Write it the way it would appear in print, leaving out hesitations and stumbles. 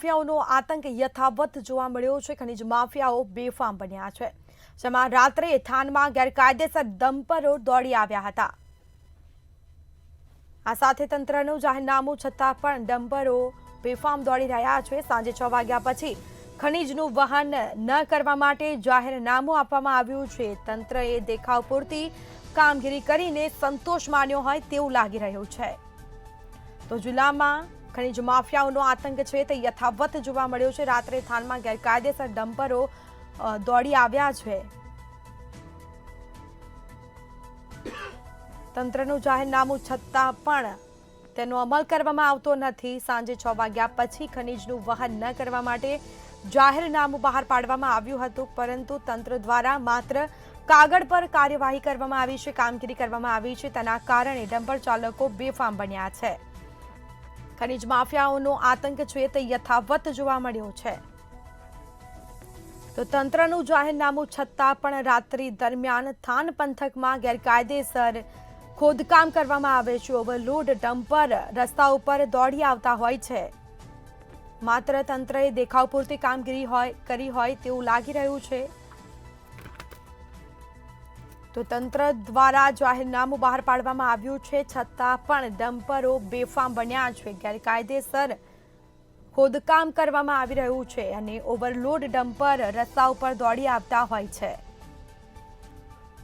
માફિયાઓનો આતંક યથાવત જોવા મળ્યો છે। ખનીજ માફિયાઓ બેફામ બન્યા છે, જેમાં રાત્રે થાનમાં ગેરકાયદેસર ડમ્પરો દોડી આવ્યા હતા। આ સાથે તંત્રનું જાહેરનામું છતાં પણ ડમ્પરો બેફામ દોડી રહ્યા છે। સાંજે 6 વાગ્યા પછી ખનીજનું વહન ન કરવા માટે જાહેરનામું આપવામાં આવ્યું છે। તંત્રએ દેખાવ પૂરતી કામગીરી કરીને સંતોષ માન્યો હોય તેવું લાગી રહ્યું છે। તો જિલ્લામાં ખનીજ માફિયાઓનો આતંક છે તે યથાવત જોવા મળ્યો છે। રાત્રે થાનમાં ગેરકાયદેસર ડમ્પરો દોડી આવ્યા છે। તંત્રનું જાહેરનામું છતાં પણ તેનો અમલ કરવામાં આવતો નથી। સાંજે 6 વાગ્યા પછી ખનીજનું વહન ન કરવા માટે જાહેરનામું બહાર પાડવામાં આવ્યું હતું, પરંતુ તંત્ર દ્વારા માત્ર કાગળ પર કાર્યવાહી કરવામાં આવી છે, કામગીરી કરવામાં આવી છે। તેના કારણે ડમ્પર ચાલકો બેફામ બન્યા છે। ખનીજ માફિયાઓનો આતંક છે તે યથાવત જોવા મળ્યો છે। તો તંત્રનું જાહેરનામું છતાં પણ રાત્રિ દરમિયાન થાન પંથકમાં ગેરકાયદેસર ખોદકામ કરવામાં આવે છે। ઓવરલોડ ડમ્પર રસ્તા ઉપર દોડી આવતા હોય છે। માત્ર તંત્રએ દેખાવ પૂરતી કામગીરી કરી હોય તેવું લાગી રહ્યું છે। તો તંત્ર દ્વારા જાહેરનામું બહાર પાડવામાં આવ્યું છે, છતાં પણ ડમ્પરો બેફામ બન્યા છે। ગેરકાયદેસર ખોદકામ કરવામાં આવી રહ્યું છે અને ઓવરલોડ ડમ્પર રસ્તા ઉપર દોડી આવતા હોય છે।